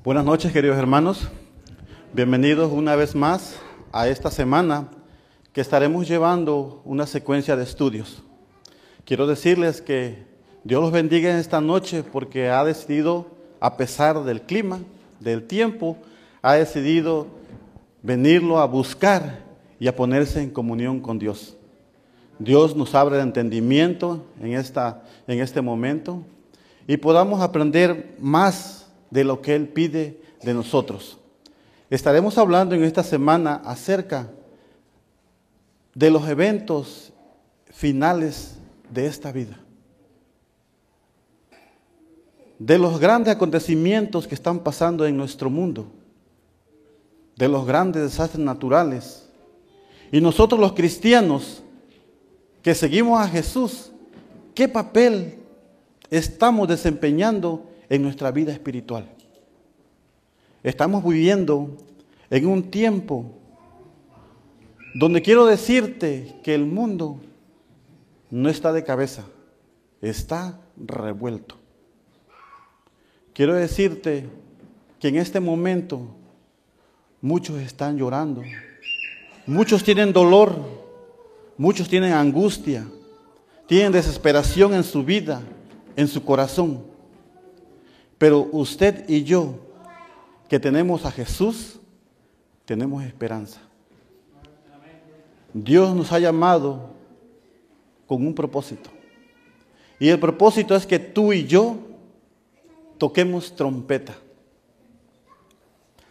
Buenas noches, queridos hermanos. Bienvenidos una vez más a esta semana que estaremos llevando una secuencia de estudios. Quiero decirles que Dios los bendiga en esta noche porque ha decidido, a pesar del clima, del tiempo, ha decidido venirlo a buscar y a ponerse en comunión con Dios. Dios nos abre el entendimiento en este momento y podamos aprender más de lo que Él pide de nosotros. Estaremos hablando en esta semana acerca de los eventos finales de esta vida, de los grandes acontecimientos que están pasando en nuestro mundo, de los grandes desastres naturales. Y nosotros los cristianos que seguimos a Jesús, ¿qué papel estamos desempeñando en nuestra vida espiritual? Estamos viviendo en un tiempo donde quiero decirte que el mundo no está de cabeza, está revuelto. Quiero decirte que en este momento muchos están llorando, muchos tienen dolor, muchos tienen angustia, tienen desesperación en su vida, en su corazón. Pero usted y yo, que tenemos a Jesús, tenemos esperanza. Dios nos ha llamado con un propósito. Y el propósito es que tú y yo toquemos trompeta.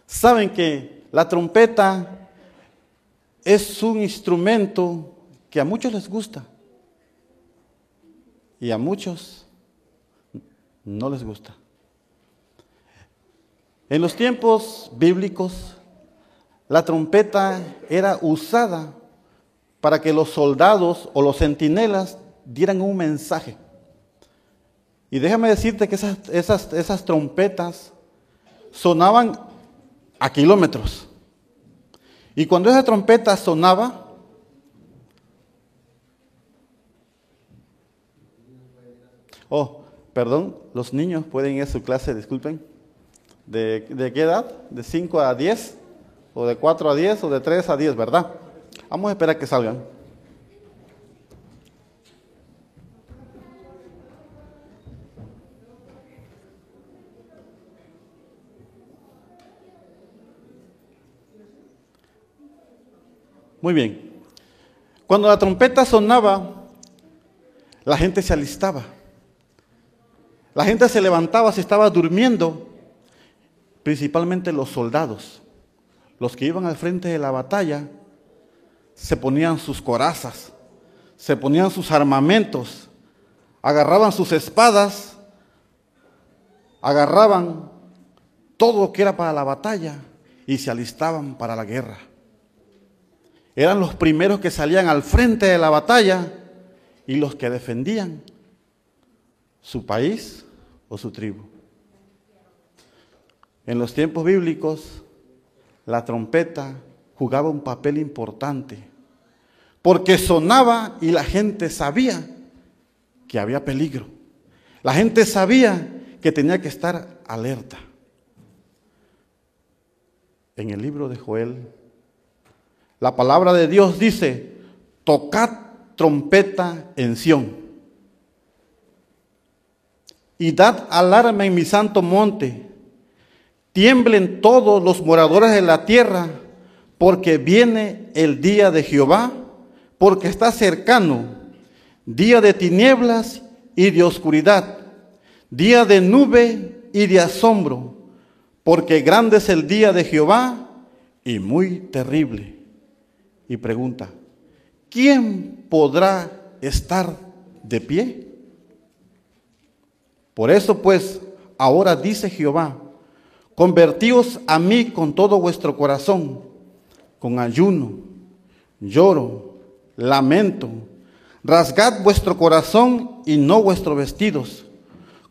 Saben que la trompeta es un instrumento que a muchos les gusta y a muchos no les gusta. En los tiempos bíblicos, la trompeta era usada para que los soldados o los centinelas dieran un mensaje. Y déjame decirte que esas trompetas sonaban a kilómetros. Y cuando esa trompeta sonaba, los niños pueden ir a su clase, disculpen. ¿De qué edad? ¿De 5 a 10? ¿O de 4 a 10? ¿O de 3 a 10, verdad? Vamos a esperar que salgan. Muy bien. Cuando la trompeta sonaba, la gente se alistaba. La gente se levantaba si estaba durmiendo. Principalmente los soldados, los que iban al frente de la batalla, se ponían sus corazas, se ponían sus armamentos, agarraban sus espadas, agarraban todo lo que era para la batalla y se alistaban para la guerra. Eran los primeros que salían al frente de la batalla y los que defendían su país o su tribu. En los tiempos bíblicos, la trompeta jugaba un papel importante, porque sonaba y la gente sabía que había peligro. La gente sabía que tenía que estar alerta. En el libro de Joel, la palabra de Dios dice: tocad trompeta en Sión y dad alarma en mi santo monte. Tiemblen todos los moradores de la tierra, porque viene el día de Jehová, porque está cercano, día de tinieblas y de oscuridad, día de nube y de asombro, porque grande es el día de Jehová y muy terrible. Y pregunta: ¿quién podrá estar de pie? Por eso pues, ahora dice Jehová: convertíos a mí con todo vuestro corazón, con ayuno, lloro, lamento. Rasgad vuestro corazón y no vuestros vestidos.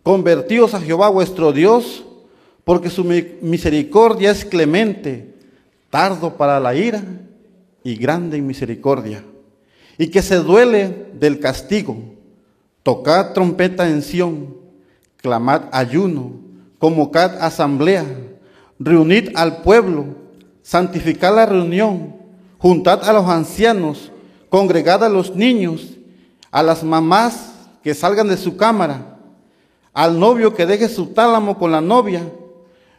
Convertíos a Jehová vuestro Dios, porque su misericordia es clemente, tardo para la ira y grande en misericordia, y que se duele del castigo. Tocad trompeta en Sión, clamad ayuno, convocad asamblea, reunid al pueblo, santificad la reunión, juntad a los ancianos, congregad a los niños, a las mamás que salgan de su cámara, al novio que deje su tálamo con la novia.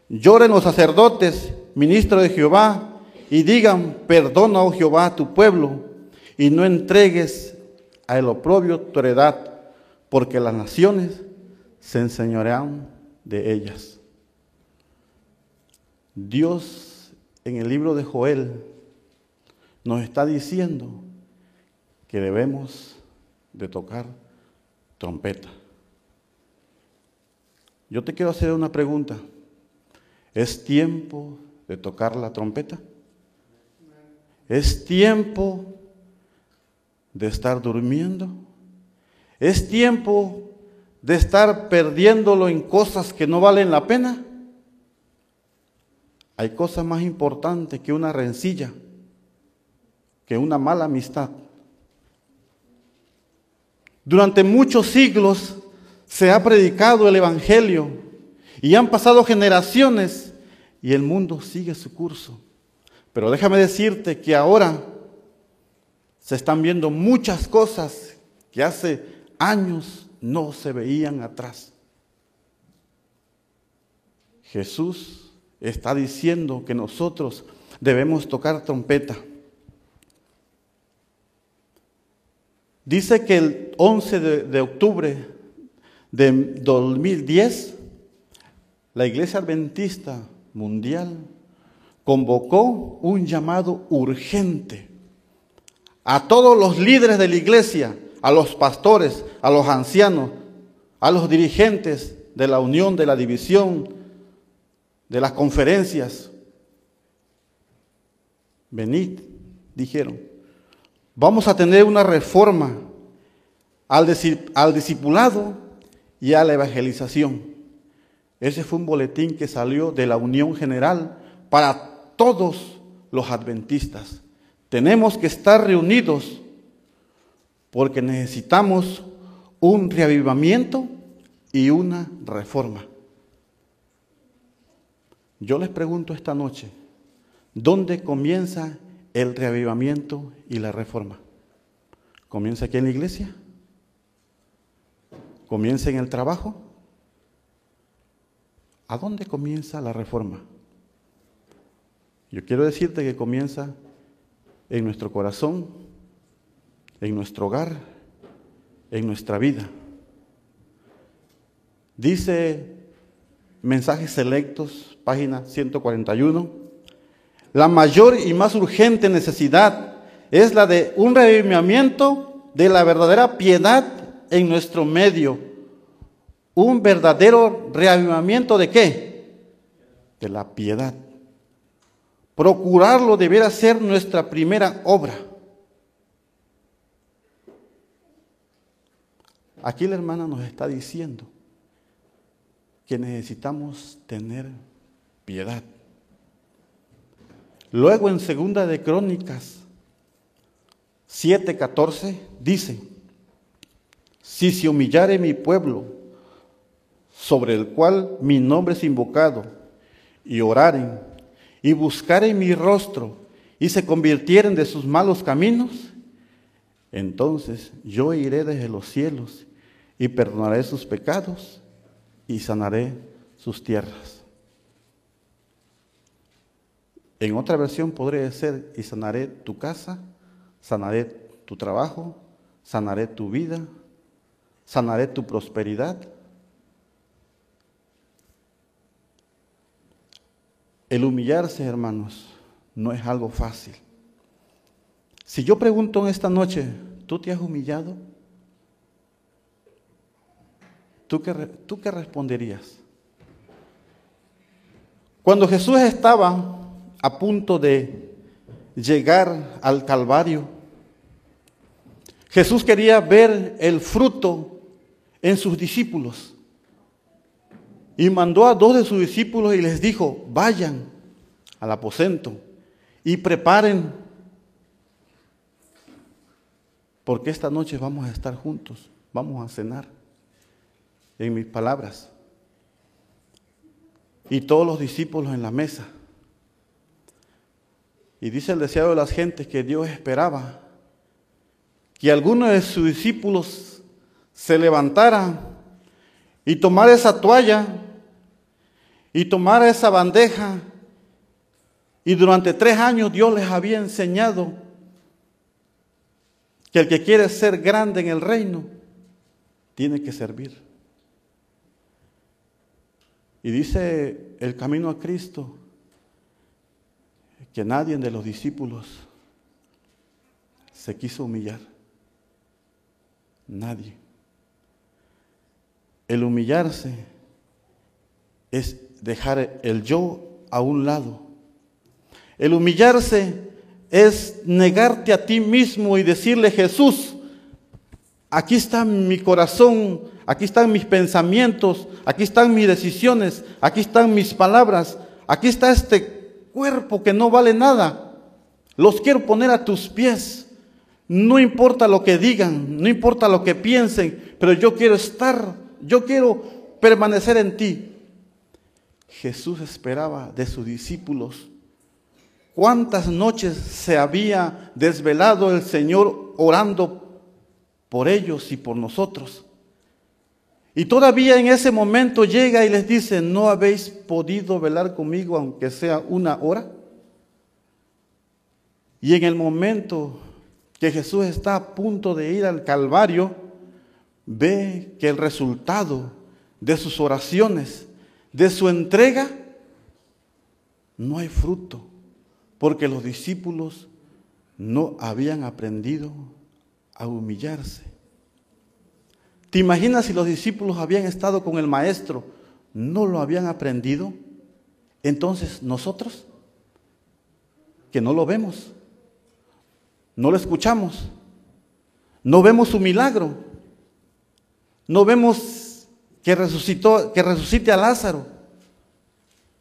Lloren los sacerdotes, ministros de Jehová, y digan: perdona, oh Jehová, a tu pueblo, y no entregues a el oprobio tu heredad, porque las naciones se enseñorean de ellas. Dios en el libro de Joel nos está diciendo que debemos de tocar trompeta. Yo te quiero hacer una pregunta. ¿Es tiempo de tocar la trompeta? ¿Es tiempo de estar durmiendo? ¿Es tiempo de estar perdiéndolo en cosas que no valen la pena? Hay cosas más importantes que una rencilla, que una mala amistad. Durante muchos siglos se ha predicado el Evangelio y han pasado generaciones y el mundo sigue su curso. Pero déjame decirte que ahora se están viendo muchas cosas que hace años no se veían atrás. Jesús está diciendo que nosotros debemos tocar trompeta. Dice que el 11 de octubre de 2010, la Iglesia Adventista Mundial convocó un llamado urgente a todos los líderes de la iglesia, a los pastores, a los ancianos, a los dirigentes de la unión, de la división, de las conferencias. Venid, dijeron, vamos a tener una reforma al discipulado y a la evangelización. Ese fue un boletín que salió de la Unión General para todos los adventistas. Tenemos que estar reunidos porque necesitamos un reavivamiento y una reforma. Yo les pregunto esta noche, ¿dónde comienza el reavivamiento y la reforma? ¿Comienza aquí en la iglesia? ¿Comienza en el trabajo? ¿A dónde comienza la reforma? Yo quiero decirte que comienza en nuestro corazón, en nuestro hogar, en nuestra vida. Dice Mensajes Selectos, página 141, la mayor y más urgente necesidad es la de un reavivamiento de la verdadera piedad en nuestro medio. ¿Un verdadero reavivamiento de qué? De la piedad. Procurarlo deberá ser nuestra primera obra. Aquí la hermana nos está diciendo que necesitamos tener piedad. Luego en Segunda de Crónicas 7:14 dice: si se humillare mi pueblo, sobre el cual mi nombre es invocado, y oraren, y buscaren mi rostro, y se convirtieren de sus malos caminos, entonces yo iré desde los cielos, y perdonaré sus pecados, y sanaré sus tierras. En otra versión podría ser: y sanaré tu casa, sanaré tu trabajo, sanaré tu vida, sanaré tu prosperidad. El humillarse, hermanos, no es algo fácil. Si yo pregunto en esta noche, ¿tú te has humillado? ¿Tú qué responderías? Cuando Jesús estaba a punto de llegar al Calvario, Jesús quería ver el fruto en sus discípulos. Y mandó a 2 de sus discípulos y les dijo: vayan al aposento y preparen, porque esta noche vamos a estar juntos, vamos a cenar. En mis palabras, y todos los discípulos en la mesa. Y dice el deseado de las gentes que Dios esperaba que alguno de sus discípulos se levantara y tomara esa toalla y tomara esa bandeja. Y durante 3 años Dios les había enseñado que el que quiere ser grande en el reino tiene que servir. Y dice el camino a Cristo que nadie de los discípulos se quiso humillar. Nadie. El humillarse es dejar el yo a un lado. El humillarse es negarte a ti mismo y decirle: Jesús, aquí está mi corazón, aquí están mis pensamientos, aquí están mis decisiones, aquí están mis palabras, aquí está este cuerpo que no vale nada. Los quiero poner a tus pies. No importa lo que digan, no importa lo que piensen, pero yo quiero estar, yo quiero permanecer en ti. Jesús esperaba de sus discípulos. ¿Cuántas noches se había desvelado el Señor orando por ellos y por nosotros? Y todavía en ese momento llega y les dice: ¿no habéis podido velar conmigo aunque sea 1 hora? Y en el momento que Jesús está a punto de ir al Calvario, ve que el resultado de sus oraciones, de su entrega, no hay fruto, porque los discípulos no habían aprendido a humillarse. ¿Te imaginas si los discípulos habían estado con el Maestro, no lo habían aprendido? Entonces nosotros, que no lo vemos, no lo escuchamos, no vemos su milagro, no vemos que resucite a Lázaro,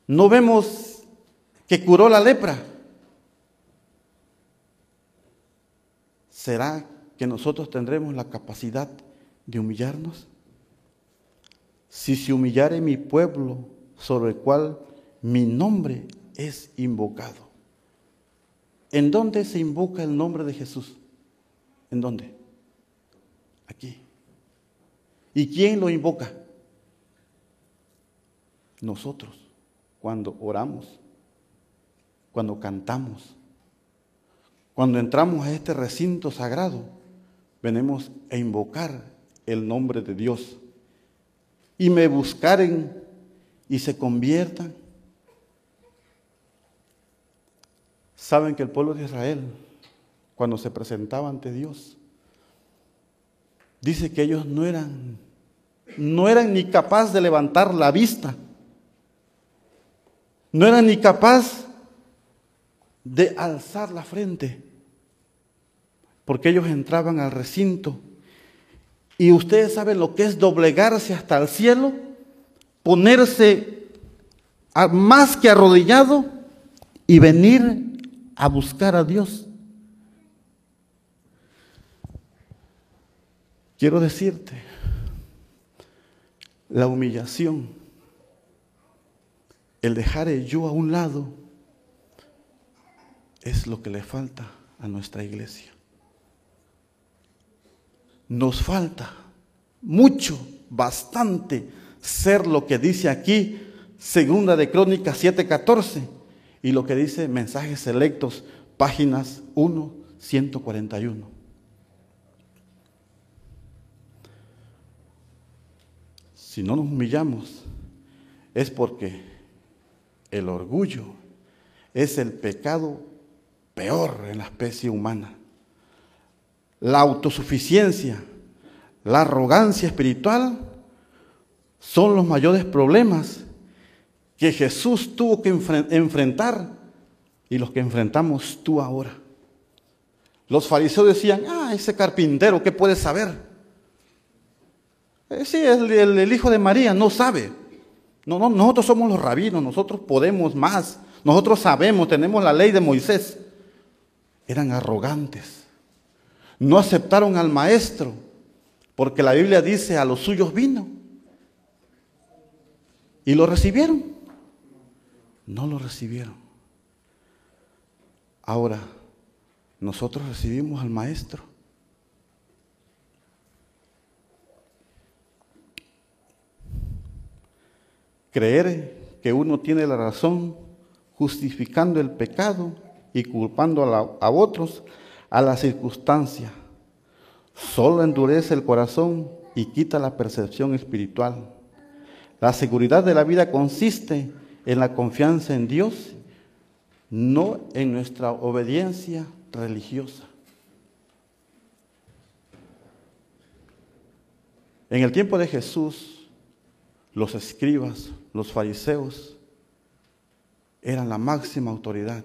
no vemos que curó la lepra. ¿Será que nosotros tendremos la capacidad de humillarnos? Si se humillare mi pueblo, sobre el cual mi nombre es invocado. ¿En dónde se invoca el nombre de Jesús? ¿En dónde? Aquí. ¿Y quién lo invoca? Nosotros, cuando oramos, cuando cantamos, cuando entramos a este recinto sagrado, venimos a invocar el nombre de Dios. Y me buscaren y se conviertan. Saben que el pueblo de Israel, cuando se presentaba ante Dios, dice que ellos no eran ni capaces de levantar la vista, no eran ni capaces de alzar la frente, porque ellos entraban al recinto. Y ustedes saben lo que es doblegarse hasta el cielo, ponerse más que arrodillado y venir a buscar a Dios. Quiero decirte, la humillación, el dejar el yo a un lado, es lo que le falta a nuestra iglesia. Nos falta mucho, bastante, ser lo que dice aquí, 2 de Crónicas 7:14, y lo que dice Mensajes Selectos, páginas 141. Si no nos humillamos, es porque el orgullo es el pecado peor en la especie humana. La autosuficiencia, la arrogancia espiritual son los mayores problemas que Jesús tuvo que enfrentar y los que enfrentamos tú ahora. Los fariseos decían: ese carpintero, ¿qué puede saber? Sí, el hijo de María no sabe. No, nosotros somos los rabinos, nosotros podemos más, nosotros sabemos, tenemos la ley de Moisés. Eran arrogantes. No aceptaron al Maestro, porque la Biblia dice: a los suyos vino. Y lo recibieron. no lo recibieron. Ahora, nosotros recibimos al Maestro. Creer que uno tiene la razón, justificando el pecado y culpando a otros a la circunstancia, solo endurece el corazón y quita la percepción espiritual. La seguridad de la vida consiste en la confianza en Dios, no en nuestra obediencia religiosa. En el tiempo de Jesús, los escribas, los fariseos, eran la máxima autoridad.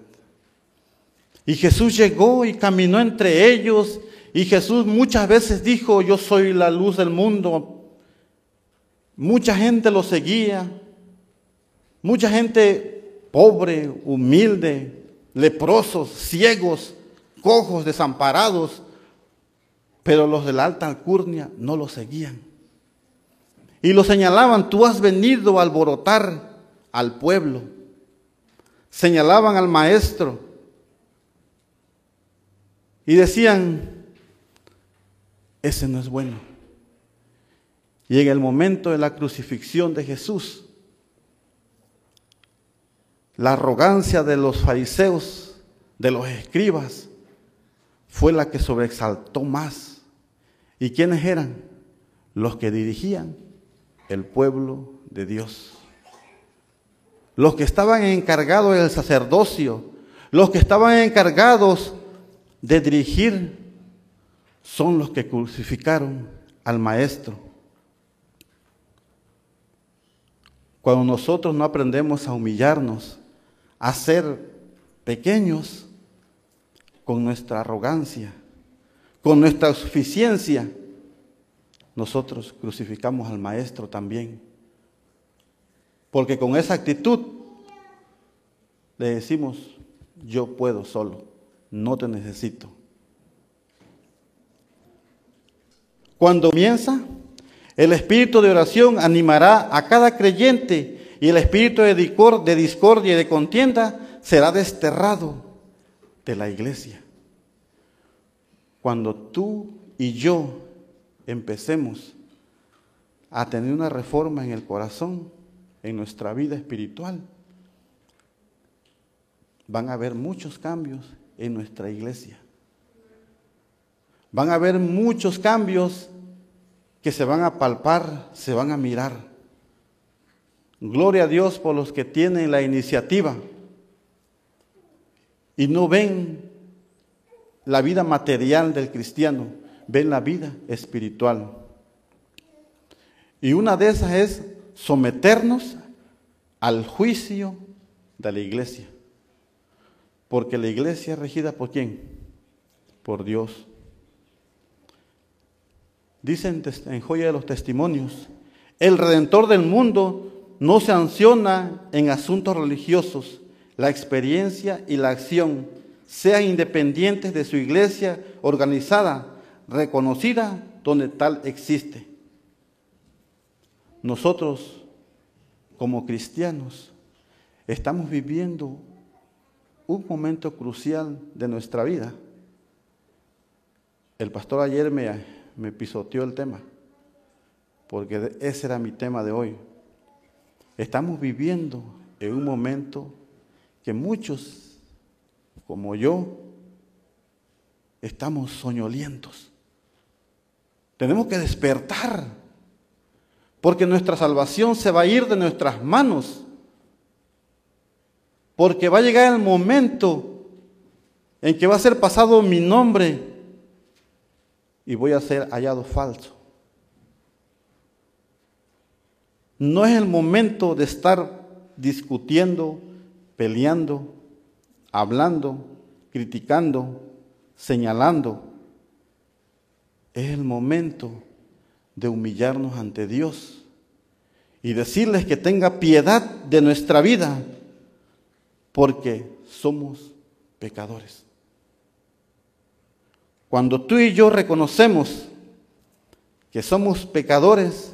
Y Jesús llegó y caminó entre ellos, y Jesús muchas veces dijo: yo soy la luz del mundo. Mucha gente lo seguía, mucha gente pobre, humilde, leprosos, ciegos, cojos, desamparados, pero los de la alta alcurnia no lo seguían. Y lo señalaban: tú has venido a alborotar al pueblo. Señalaban al Maestro y decían: ese no es bueno. Y en el momento de la crucifixión de Jesús, la arrogancia de los fariseos, de los escribas, fue la que sobresaltó más. ¿Y quiénes eran? Los que dirigían el pueblo de Dios. Los que estaban encargados del sacerdocio, los que estaban encargados de dirigir, son los que crucificaron al Maestro. Cuando nosotros no aprendemos a humillarnos, a ser pequeños con nuestra arrogancia, con nuestra suficiencia, nosotros crucificamos al Maestro también. Porque con esa actitud le decimos: yo puedo solo, no te necesito. Cuando comienza, el espíritu de oración animará a cada creyente, y el espíritu de discordia y de contienda será desterrado de la iglesia. Cuando tú y yo empecemos a tener una reforma en el corazón, en nuestra vida espiritual, van a haber muchos cambios en nuestra iglesia. Van a haber muchos cambios que se van a palpar, se van a mirar. Gloria a Dios por los que tienen la iniciativa y no ven la vida material del cristiano, ven la vida espiritual. Y una de esas es someternos al juicio de la iglesia. Porque la iglesia es regida ¿por quién? Por Dios. Dicen en Joya de los Testimonios: el Redentor del mundo no sanciona en asuntos religiosos. La experiencia y la acción sean independientes de su iglesia organizada, reconocida donde tal existe. Nosotros, como cristianos, estamos viviendo un momento crucial de nuestra vida. El pastor ayer me pisoteó el tema, porque ese era mi tema de hoy. Estamos viviendo en un momento que muchos, como yo, estamos soñolientos. Tenemos que despertar, porque nuestra salvación se va a ir de nuestras manos. Porque va a llegar el momento en que va a ser pasado mi nombre y voy a ser hallado falso. No es el momento de estar discutiendo, peleando, hablando, criticando, señalando. Es el momento de humillarnos ante Dios y decirles que tenga piedad de nuestra vida, porque somos pecadores. Cuando tú y yo reconocemos que somos pecadores,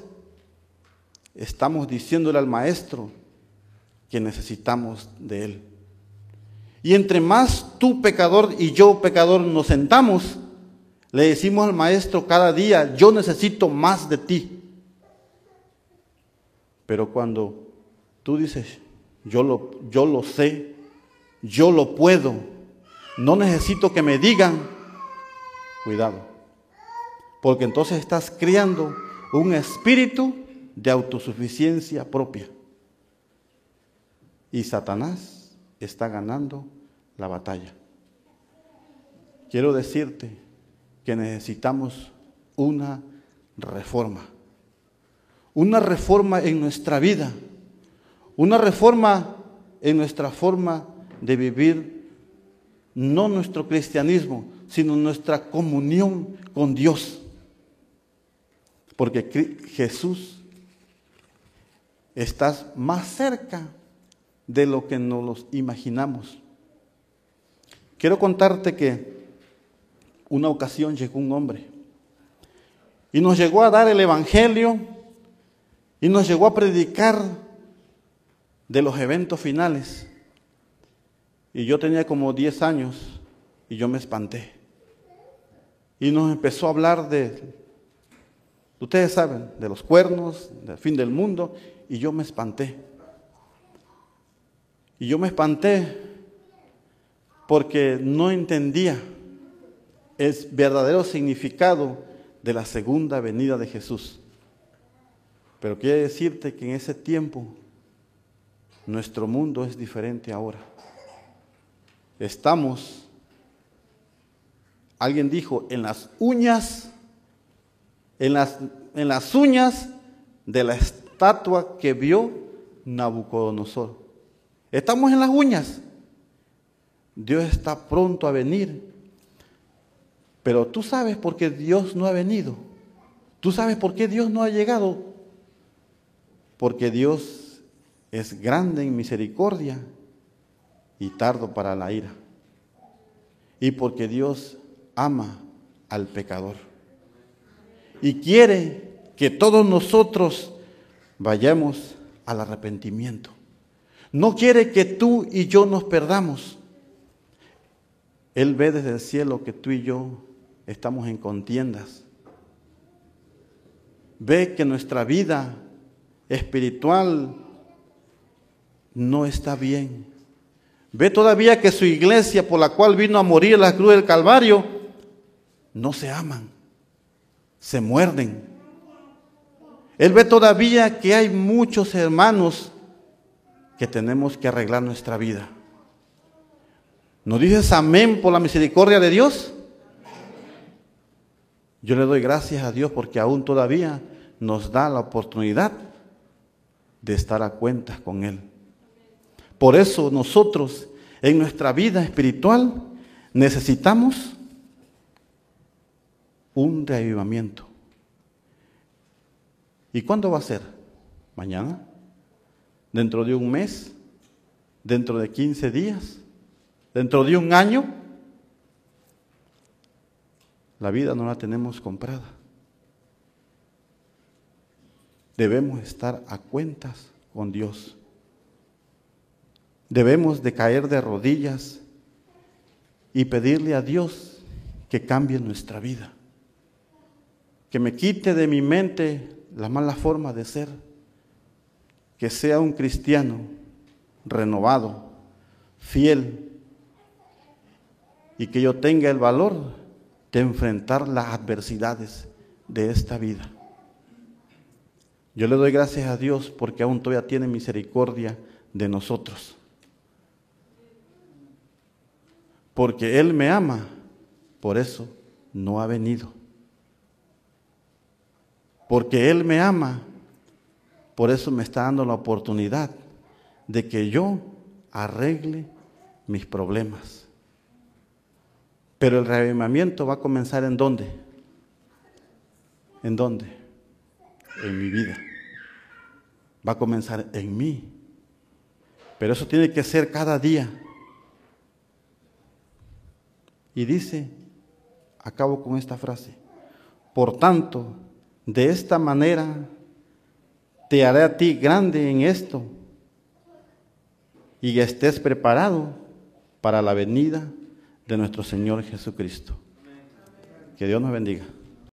estamos diciéndole al Maestro que necesitamos de Él. Y entre más tú pecador y yo pecador nos sentamos, le decimos al Maestro cada día, yo necesito más de ti. Pero cuando tú dices, yo lo sé, yo lo puedo, no necesito que me digan, cuidado, porque entonces estás creando un espíritu de autosuficiencia propia. Y Satanás está ganando la batalla. Quiero decirte que necesitamos una reforma en nuestra vida, una reforma en nuestra forma de vivir, no nuestro cristianismo, sino nuestra comunión con Dios. Porque Jesús está más cerca de lo que nos imaginamos. Quiero contarte que una ocasión llegó un hombre y nos llegó a dar el evangelio y nos llegó a predicar de los eventos finales. Y yo tenía como 10 años y yo me espanté. Y nos empezó a hablar ustedes saben, de los cuernos, del fin del mundo, y yo me espanté. Y yo me espanté porque no entendía el verdadero significado de la segunda venida de Jesús. Pero quiero decirte que en ese tiempo nuestro mundo es diferente ahora. Estamos, alguien dijo, en las uñas de la estatua que vio Nabucodonosor. Estamos en las uñas. Dios está pronto a venir. Pero tú sabes por qué Dios no ha venido. Tú sabes por qué Dios no ha llegado. Porque Dios es grande en misericordia y tardo para la ira. Y porque Dios ama al pecador. Y quiere que todos nosotros vayamos al arrepentimiento. No quiere que tú y yo nos perdamos. Él ve desde el cielo que tú y yo estamos en contiendas. Ve que nuestra vida espiritual no está bien. Ve todavía que su iglesia, por la cual vino a morir en la cruz del Calvario, no se aman, se muerden. Él ve todavía que hay muchos hermanos que tenemos que arreglar nuestra vida. ¿No dices amén por la misericordia de Dios? Yo le doy gracias a Dios porque aún todavía nos da la oportunidad de estar a cuentas con Él. Por eso nosotros en nuestra vida espiritual necesitamos un reavivamiento. ¿Y cuándo va a ser? ¿Mañana? ¿Dentro de un mes? ¿Dentro de 15 días? ¿Dentro de un año? La vida no la tenemos comprada. Debemos estar a cuentas con Dios. Debemos de caer de rodillas y pedirle a Dios que cambie nuestra vida. Que me quite de mi mente la mala forma de ser. Que sea un cristiano renovado, fiel, y que yo tenga el valor de enfrentar las adversidades de esta vida. Yo le doy gracias a Dios porque aún todavía tiene misericordia de nosotros. Porque Él me ama, por eso no ha venido. Porque Él me ama, por eso me está dando la oportunidad de que yo arregle mis problemas. Pero el reavivamiento va a comenzar ¿en dónde? ¿En dónde? En mi vida. Va a comenzar en mí. Pero eso tiene que ser cada día. Y dice, acabo con esta frase: por tanto, de esta manera te haré a ti grande en esto, y estés preparado para la venida de nuestro Señor Jesucristo. Que Dios nos bendiga.